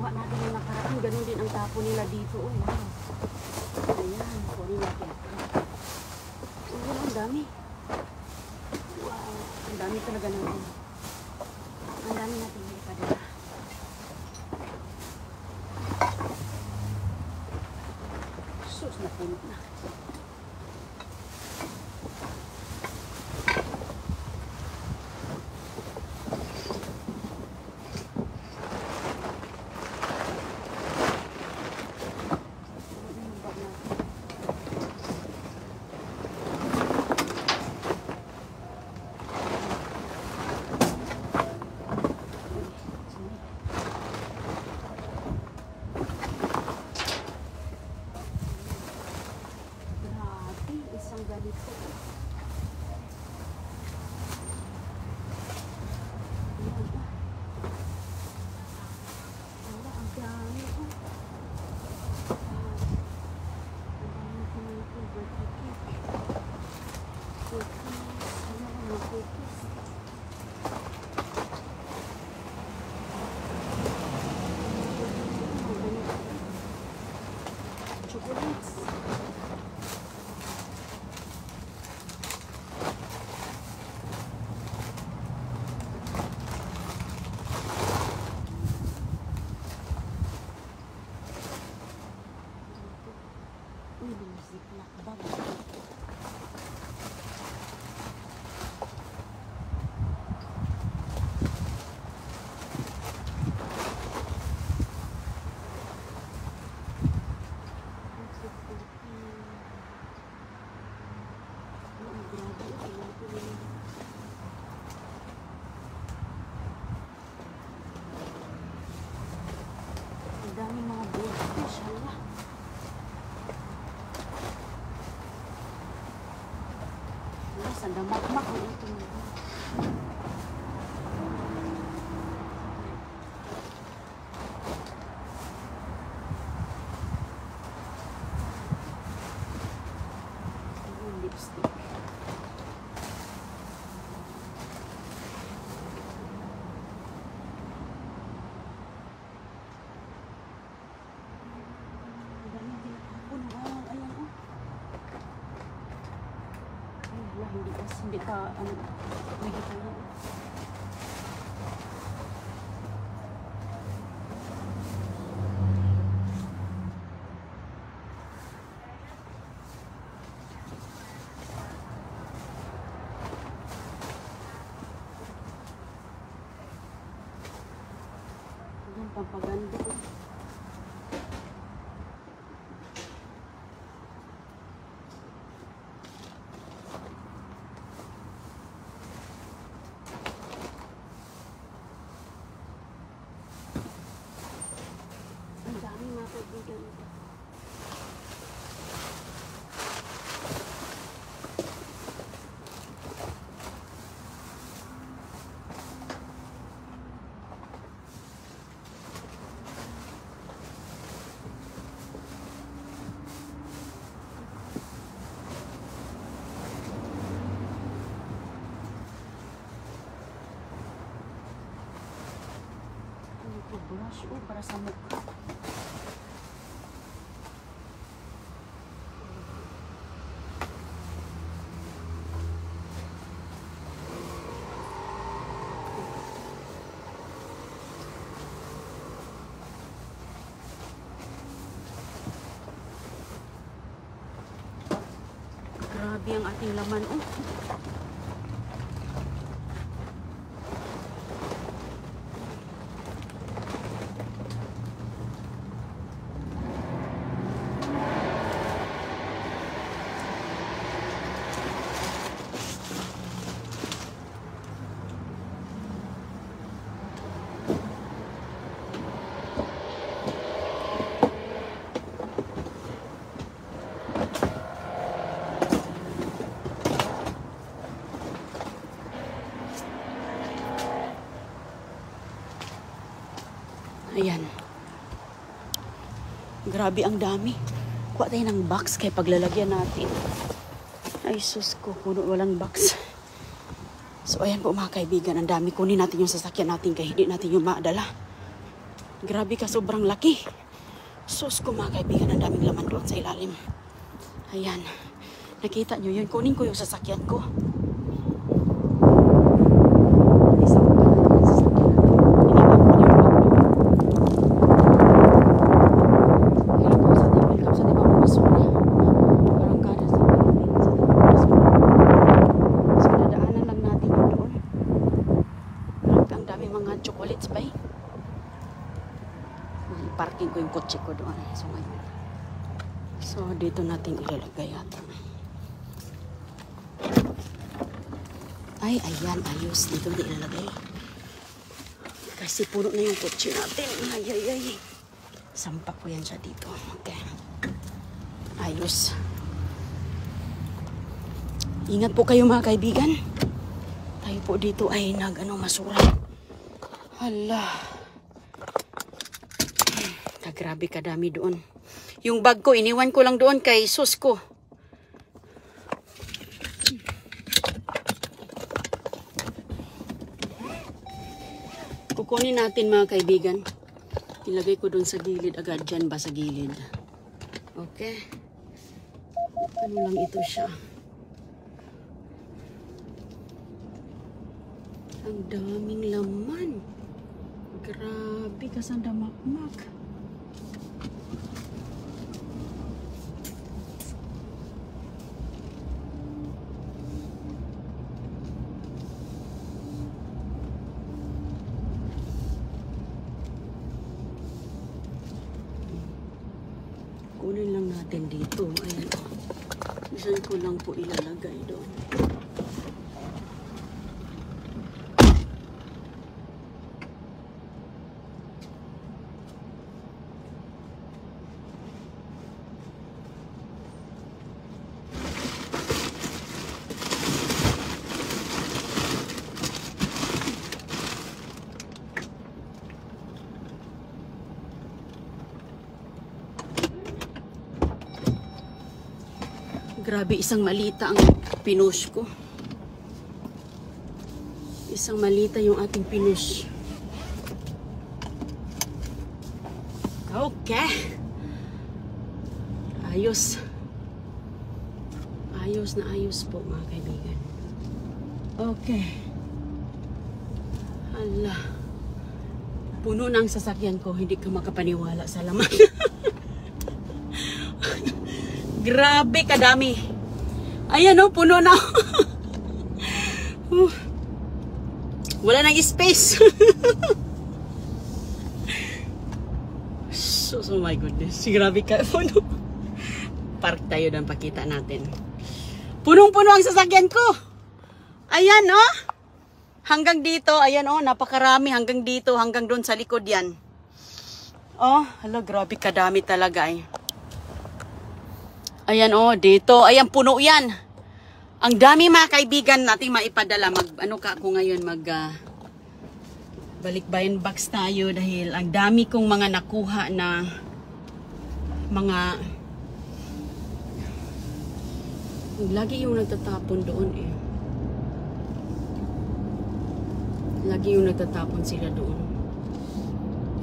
kinuha natin yung nakaraan. Ganun din ang tapo nila dito. Oh, wow. Ayan, kunin natin. Ayan, ang dami. Wow, ang dami talaga natin. Ang dami natin ipadala. Sus, napuno na. Daming mga goldfish, hala. Wala, sandamakmak na ito. Yung lipstick. Hindi pa, hindi pa yun. Ayan, pampaganda ko. Brush para sa mukha. Grabe ang ating laman. Oh. Ayan. Grabe ang dami. Kuha tayo ng box kaya paglalagyan natin. Ay sus ko, puno walang box. So ayan po mga kaibigan, ang dami. Kunin natin yung sasakyan natin kaya hindi natin yung maadala. Grabe ka, sobrang laki. Sus ko mga kaibigan, ang daming laman doon sa ilalim. Ayan. Nakita nyo yun. Kunin ko yung sasakyan ko. Isang pa na yung sasakyan natin. Iniwan ko yung bag doon. Hello po sa team. Welcome sa team mga basura. Parang kada sa team. Sa team mga basura. So, dadaanan lang natin yun doon. Grabe, ang dami mga chocolates ba eh. Parking ko yung kotse ko doon. So, ngayon. So, dito natin ilalagay yata. Ay, ayan. Ayos. Dito natin ilalagay. Kasi puno na yung kotse natin. Ay, ay, ay. Sampak ko yan siya dito. Okay. Ayos. Ingat po kayo mga kaibigan. Tayo po dito ay masura. Hala. Grabe kadami doon. Yung bag ko, iniwan ko lang doon kay sus ko. Kukunin natin mga kaibigan. Ilagay ko doon sa gilid agad. Dyan ba sa gilid? Okay. Ano lang ito siya. Ang daming laman. Grabe kasandamakmak. Kunin lang natin dito. Ayan. Diyan ko lang po ilalagay doon. Grabe, isang malita ang pinush ko. Isang malita yung ating pinush. Okay. Ayos. Ayos na ayos po mga kaibigan. Okay. Hala. Puno na ang sasakyan ko. Hindi ka makapaniwala sa laman. Grabe kadami. Ayan o, puno na. Wala nang space. Oh my goodness. Grabe ka. Puno. Park tayo doon, pakita natin. Punong-puno ang sasakyan ko. Ayan o. Hanggang dito. Ayan o, napakarami. Hanggang dito, hanggang doon sa likod yan. Oh, hala, grabe kadami talaga eh. Ayan oh, dito. Ayan, puno yan. Ang dami mga kaibigan nating maipadala. Ano ka ako ngayon, balikbayan box tayo dahil ang dami kong mga nakuha na mga lagi yung nagtatapon doon eh. Lagi yung nagtatapon sila doon.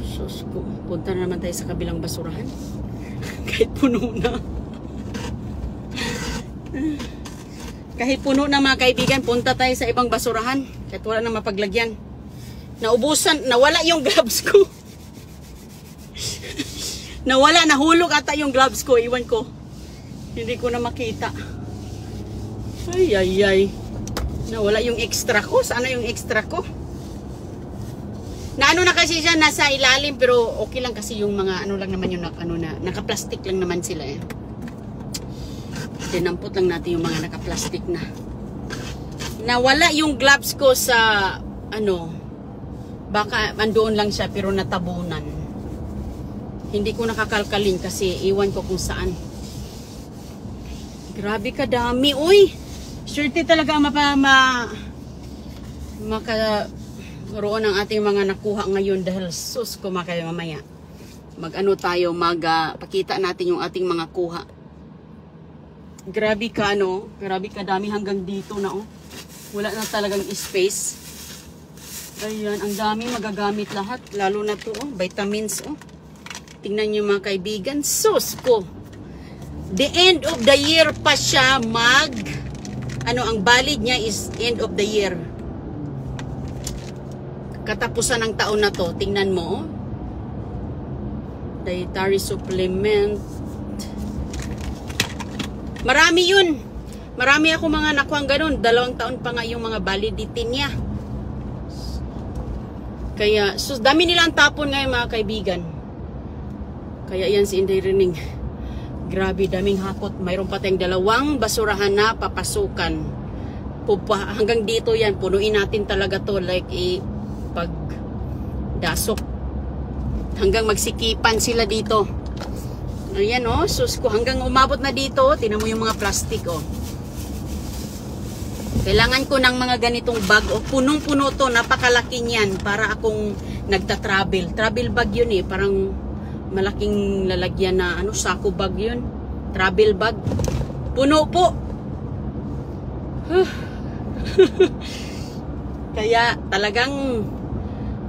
Sus ko. Punta na naman tayo sa kabilang basurahan. Kahit puno na. Kahit puno na mga kaibigan, punta tayo sa ibang basurahan. Kahit wala na mapaglagyan. Naubusan, nawala yung gloves ko. Nawala, nahulog ata yung gloves ko. Iwan ko. Hindi ko na makita. Ay, ay, ay. Nawala yung extra ko. Sana yung extra ko? Na ano na kasi siya, nasa ilalim. Pero okay lang kasi yung mga ano lang naman yung naka-plastic lang naman sila eh. Dinampot lang natin yung mga naka-plastic na. Nawala yung gloves ko sa baka andoon lang siya pero natabunan. Hindi ko nakakalkalin kasi iwan ko kung saan. Grabe kadami. Uy! Surety talaga makaroon ng ating mga nakuha ngayon dahil sus ko mamaya. Pakita natin yung ating mga kuha. Grabe ka grabe kadami hanggang dito na oh. Wala na talagang space. Ayan, ang dami magagamit lahat. Lalo na to, oh, vitamins, oh. Tingnan nyo mga kaibigan. Sus ko. The end of the year pa siya ang valid niya is end of the year. Katapusan ng taon na to. Tingnan mo, oh. Dietary supplement. Marami yun. Marami ako mga nakuhang ganun. 2 taon pa nga yung mga validity niya. Kaya, dami nilang tapon ngayon mga kaibigan. Kaya yan si Inday Rining. Grabe, daming hakot. Mayroon pa tayong 2 basurahan na papasukan. Hanggang dito yan, punuin natin talaga to. Like, pagdasok. Hanggang magsikipan sila dito. Ayan, oh. Sus ko, hanggang umabot na dito. Tinan mo yung mga plastic, oh. Kailangan ko ng mga ganitong bag. O, punong-puno to. Napakalaki niyan. Para akong nagta-travel. Travel bag yun eh. Parang malaking lalagyan na sako bag yun. Travel bag. Puno po. Kaya talagang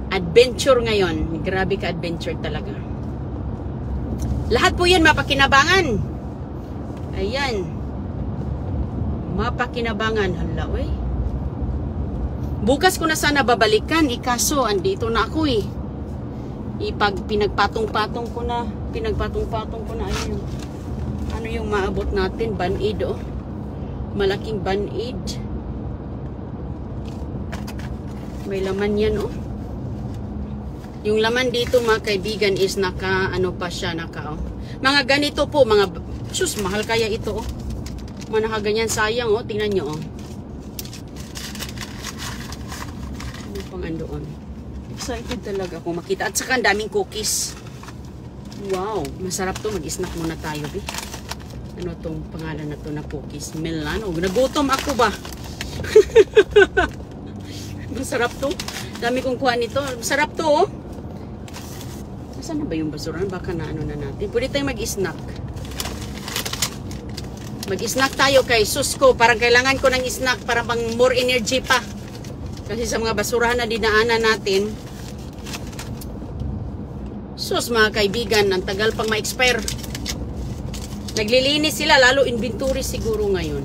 adventure ngayon. Grabe ka adventure talaga. Lahat po yan mapakinabangan. Ayan. Mapakinabangan. Hala, wey. Bukas ko na sana babalikan. Ikaso, andito na ako eh. Pinagpatong-patong ko na. Ayun. Ano yung maabot natin? Band-aid, oh. Malaking band-aid. May laman yan, oh. Yung laman dito, mga kaibigan, is pa siya, oh. Mga ganito po, sus, mahal kaya ito, oh. Ganyan sayang, oh. Tingnan nyo, oh. Ano pang andoon? Excited talaga ako makita. At saka ang daming cookies. Wow, masarap to. Mag-snack muna tayo, eh. Ano tong pangalan na to na cookies? Milano. Nagutom ako ba? Masarap to. Dami kong kuha nito. Masarap to, oh. Saan na ba yung basuran? Baka na na natin. Pwede tayong mag-snack. Mag-snack tayo kay Susko. Parang kailangan ko ng snack para pang more energy pa. Kasi sa mga basurahan na dinaanan natin, sus mga kaibigan, ang tagal pang ma-expire. Naglilinis sila, lalo inventory siguro ngayon.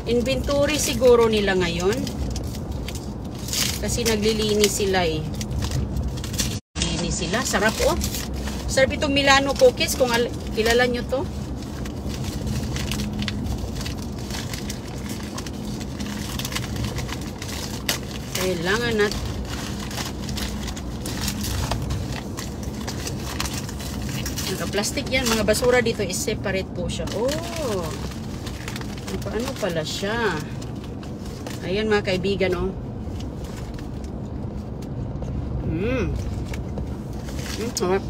Inventory siguro nila ngayon. Kasi naglilinis sila eh. Naglilinis sila. Sarap, oh. Sarap itong Milano cookies, kung kilala nyo to. Kailangan natin. Naka-plastic yan. Mga basura dito is separate po siya. Oh! Paano pala siya? Ayan mga kaibigan, oh. Sarap.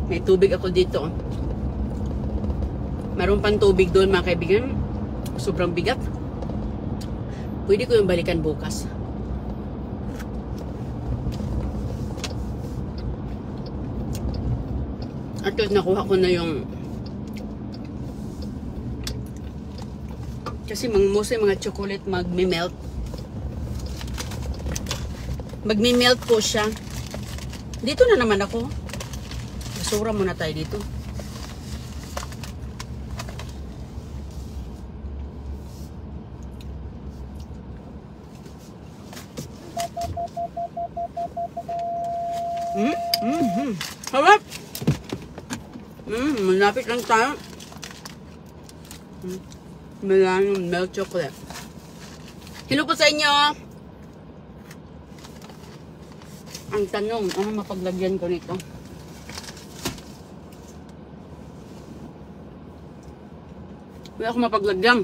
May tubig ako dito, oh. Meron pang tubig doon mga kaibigan. Sobrang bigat. Pwede ko yung balikan bukas. At least nakuha ko na yung kasi mostly mga chocolate magme-melt. Magme-melt po siya. Dito na naman ako. Basura muna tayo dito. Harap! Malapit lang tayo. Milano milk chocolate. Hello po sa inyo. Ang tanong, ano mapaglagyan ko nito? Wala akong mapaglagyan.